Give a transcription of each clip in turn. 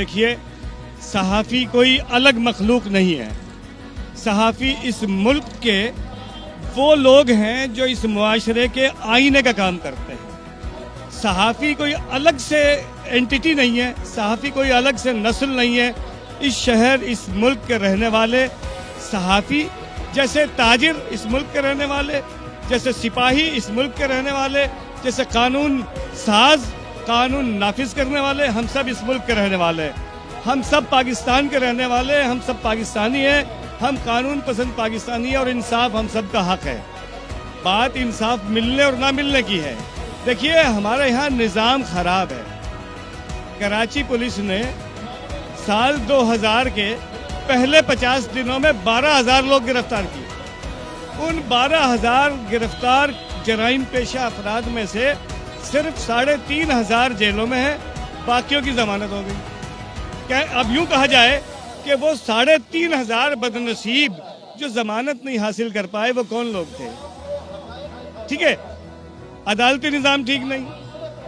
دیکھیے صحافی کوئی الگ مخلوق نہیں ہے. صحافی اس ملک کے وہ لوگ ہیں جو اس معاشرے کے آئینے کا کام کرتے ہیں. صحافی کوئی الگ سے اینٹیٹی نہیں ہے, صحافی کوئی الگ سے نسل نہیں ہے. اس شہر, اس ملک کے رہنے والے صحافی جیسے تاجر اس ملک کے رہنے والے, جیسے سپاہی اس ملک کے رہنے والے, جیسے قانون ساز, قانون نافذ کرنے والے, ہم سب اس ملک کے رہنے والے. ہم سب پاکستان کے رہنے والے, ہم سب پاکستانی ہیں, ہم قانون پسند پاکستانی ہیں اور انصاف ہم سب کا حق ہے. بات انصاف ملنے اور نہ ملنے کی ہے. دیکھیے ہمارے یہاں نظام خراب ہے. کراچی پولیس نے سال 2000 کے پہلے 50 دنوں میں 12,000 لوگ گرفتار کیے. ان 12,000 گرفتار جرائم پیشہ افراد میں سے صرف 3,500 جیلوں میں ہیں, باقیوں کی ضمانت ہو گئی. کیا اب یوں کہا جائے کہ وہ 3,500 بدنصیب جو ضمانت نہیں حاصل کر پائے وہ کون لوگ تھے؟ ٹھیک ہے, عدالتی نظام ٹھیک نہیں,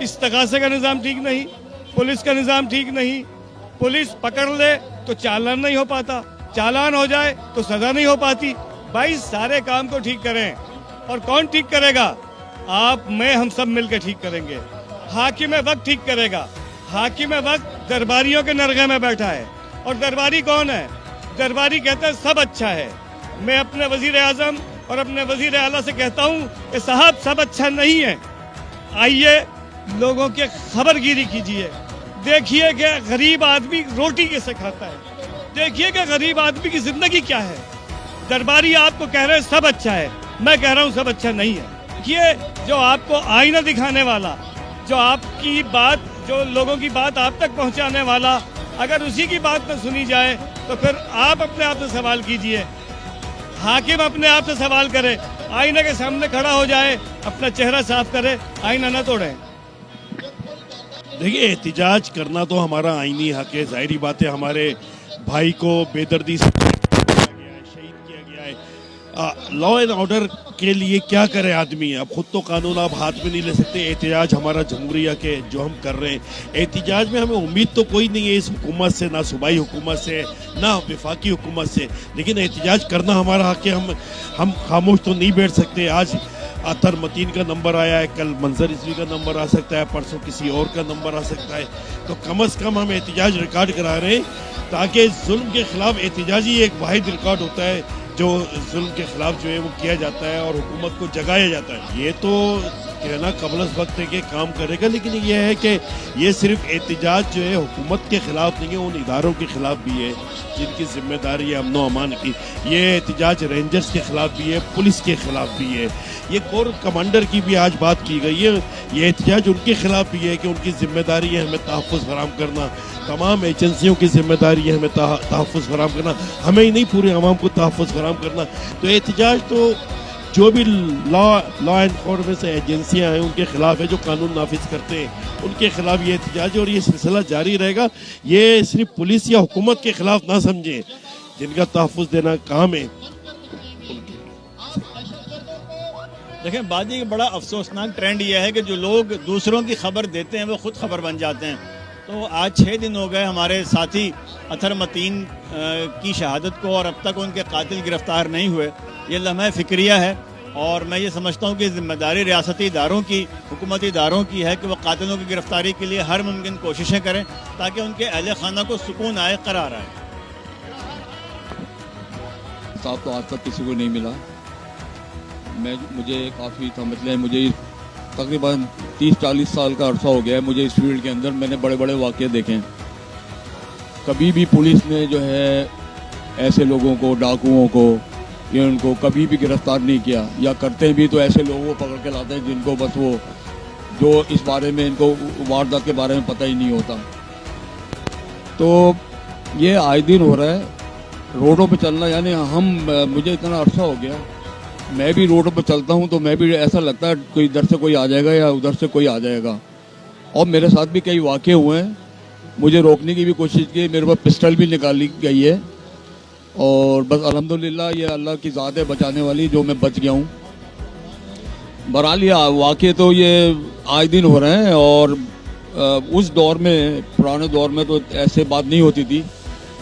استغاثے کا نظام ٹھیک نہیں, پولیس کا نظام ٹھیک نہیں. پولیس پکڑ لے تو چالان نہیں ہو پاتا, چالان ہو جائے تو سزا نہیں ہو پاتی. بھائی سارے کام کو ٹھیک کریں, اور کون ٹھیک کرے گا؟ آپ, میں, ہم سب مل کے ٹھیک کریں گے. حاکم وقت ٹھیک کرے گا. حاکم وقت درباریوں کے نرغے میں بیٹھا ہے, اور درباری کون ہے؟ درباری کہتا ہے سب اچھا ہے. میں اپنے وزیر اعظم اور اپنے وزیر اعلیٰ سے کہتا ہوں کہ صاحب سب اچھا نہیں ہے, آئیے لوگوں کے خبر گیری کیجیے, دیکھیے کہ غریب آدمی روٹی کیسے کھاتا ہے, دیکھیے کہ غریب آدمی کی زندگی کیا ہے. درباری آپ کو کہہ رہے ہیں سب اچھا ہے, میں کہہ رہا ہوں سب اچھا نہیں ہے. یہ جو آپ کو آئینہ دکھانے والا, جو آپ کی بات, جو لوگوں کی بات آپ تک پہنچانے والا, اگر اسی کی بات نہ سنی جائے تو پھر آپ اپنے آپ سے سوال کیجئے. حاکم اپنے آپ سے سوال کرے, آئینہ کے سامنے کھڑا ہو جائے, اپنا چہرہ صاف کرے, آئینہ نہ توڑے. دیکھیے احتجاج کرنا تو ہمارا آئینی حق ہے. ظاہری بات ہے ہمارے بھائی کو بے دردی سے شہید کیا گیا ہے. لا اینڈ آرڈر کے لیے کیا کرے آدمی؟ اب خود تو قانون آپ ہاتھ میں نہیں لے سکتے. احتجاج ہمارا جمہوریہ کے جو ہم کر رہے ہیں, احتجاج میں ہمیں امید تو کوئی نہیں ہے اس حکومت سے, نہ صوبائی حکومت سے, نہ وفاقی حکومت سے, لیکن احتجاج کرنا ہمارا حق ہے. ہم خاموش تو نہیں بیٹھ سکتے. آج اطہر متین کا نمبر آیا ہے, کل منظر رضوی کا نمبر آ سکتا ہے, پرسوں کسی اور کا نمبر آ سکتا ہے. تو کم از کم ہم احتجاج ریکارڈ کرا رہے ہیں تاکہ ظلم کے خلاف احتجاجی ایک واحد ریکارڈ ہوتا ہے جو ظلم کے خلاف جو ہے وہ کیا جاتا ہے اور حکومت کو جگایا جاتا ہے. یہ تو کہنا قبل از وقت ہے کہ کام کرے گا, لیکن یہ ہے کہ یہ صرف احتجاج جو ہے حکومت کے خلاف نہیں ہے, ان اداروں کے خلاف بھی ہے جن کی ذمہ داری ہے امن و امان کی. یہ احتجاج رینجرز کے خلاف بھی ہے, پولیس کے خلاف بھی ہے, یہ کور کمانڈر کی بھی آج بات کی گئی ہے. یہ احتجاج ان کے خلاف بھی ہے کہ ان کی ذمہ داری ہے ہمیں تحفظ فراہم کرنا. تمام ایجنسیوں کی ذمہ داری ہے ہمیں تحفظ فراہم کرنا, ہمیں ہی نہیں پورے عوام کو تحفظ فراہم کرنا. تو احتجاج تو جو بھی لا انفورسمنٹ ایجنسیاں ہیں ان کے خلاف ہے, جو قانون نافذ کرتے ہیں ان کے خلاف یہ احتجاج ہے, اور یہ سلسلہ جاری رہے گا. یہ صرف پولیس یا حکومت کے خلاف نہ سمجھیں, جن کا تحفظ دینا کام ہے. دیکھیں بات یہ بڑا افسوسناک ٹرینڈ یہ ہے کہ جو لوگ دوسروں کی خبر دیتے ہیں وہ خود خبر بن جاتے ہیں. تو آج 6 دن ہو گئے ہمارے ساتھی اطہر متین کی شہادت کو, اور اب تک ان کے قاتل گرفتار نہیں ہوئے. یہ لمحہ فکریہ ہے, اور میں یہ سمجھتا ہوں کہ ذمہ داری ریاستی اداروں کی, حکومتی اداروں کی ہے کہ وہ قاتلوں کی گرفتاری کے لیے ہر ممکن کوششیں کریں تاکہ ان کے اہل خانہ کو سکون آئے, قرار آئے. صاحب تو آج تک کسی کو نہیں ملا. مجھے کافی سمجھ لیں, مجھے تقریباً 30-40 سال کا عرصہ ہو گیا ہے مجھے اس فیلڈ کے اندر. میں نے بڑے بڑے واقعے دیکھے ہیں. کبھی بھی پولیس نے جو ہے ایسے لوگوں کو, ڈاکوؤں کو, یہ ان کو کبھی بھی گرفتار نہیں کیا, یا کرتے بھی تو ایسے لوگوں کو پکڑ کے لاتے ہیں جن کو بس وہ جو اس بارے میں ان کو واردات کے بارے میں پتہ ہی نہیں ہوتا. تو یہ آئے دن ہو رہا ہے روڈوں پہ چلنا. یعنی مجھے اتنا عرصہ ہو گیا, میں بھی روڈوں پہ چلتا ہوں تو میں بھی ایسا لگتا ہے کوئی ادھر سے کوئی آ جائے گا یا ادھر سے کوئی آ جائے گا. اور میرے ساتھ بھی کئی واقعے ہوئے ہیں, مجھے روکنے کی بھی کوشش کی, میرے پاس پسٹل بھی نکالی گئی ہے, اور بس الحمدللہ یہ اللہ کی ذات ہے بچانے والی جو میں بچ گیا ہوں. بہرحال یہ واقعے تو یہ آئے دن ہو رہے ہیں, اور اس دور میں پرانے دور میں تو ایسے بات نہیں ہوتی تھی،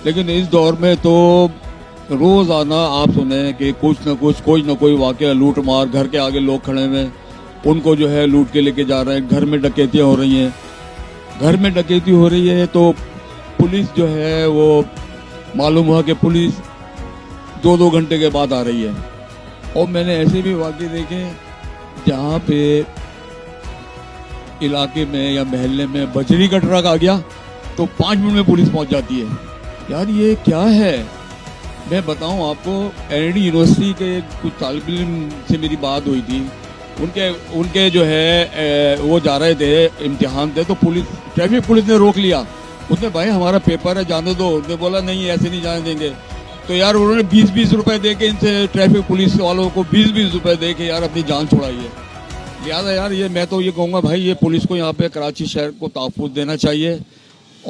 لیکن اس دور میں تو روزانہ آپ سنیں کہ کچھ نہ کوئی واقعہ لوٹ مار، گھر کے آگے لوگ کھڑے ہوئے ان کو جو ہے لوٹ کے لے کے جا رہے ہیں، گھر میں ڈکیتیاں ہو رہی ہیں، گھر میں ڈکیتی ہو رہی ہے تو پولیس جو ہے وہ معلوم ہوا کہ پولیس 2 گھنٹے کے بعد آ رہی ہے۔ اور میں نے ایسے بھی واقعے دیکھے جہاں پہ علاقے میں یا محلے میں بجری کا ٹرک آ گیا تو 5 منٹ میں پولیس پہنچ جاتی ہے۔ یار یہ کیا ہے؟ میں بتاؤں آپ کو، این ڈی یونیورسٹی کے کچھ طالب علم سے میری بات ہوئی تھی، ان کے جو ہے وہ جا رہے تھے، امتحان تھے، تو ٹریفک پولیس نے روک لیا۔ اس نے بھائی ہمارا پیپر ہے جانے دو، اس نے بولا نہیں ایسے نہیں جانے دیں گے۔ تو یار انہوں نے 20 روپے دے کے ان سے ٹریفک پولیس والوں کو 20 روپے دے کے یار اپنی جان چھڑائی ہے۔ لہٰذا یار یہ میں تو یہ کہوں گا بھائی یہ پولیس کو یہاں پہ کراچی شہر کو تحفظ دینا چاہیے۔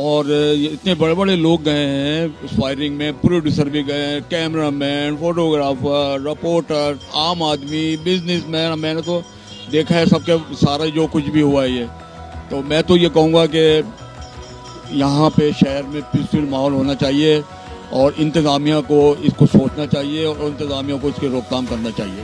اور اتنے بڑے بڑے لوگ گئے ہیں اس فائرنگ میں، پروڈیوسر بھی گئے ہیں، کیمرہ مین، فوٹوگرافر، رپورٹر، عام آدمی، بزنس مین، میں نے تو دیکھا ہے سب کے سارا جو کچھ بھی ہوا ہے یہ۔ تو میں تو یہ کہوں گا کہ یہاں پہ شہر میں پیسفل ماحول ہونا چاہیے اور انتظامیہ کو اس کو سوچنا چاہیے اور انتظامیہ کو اس کی روک تھام کرنا چاہیے۔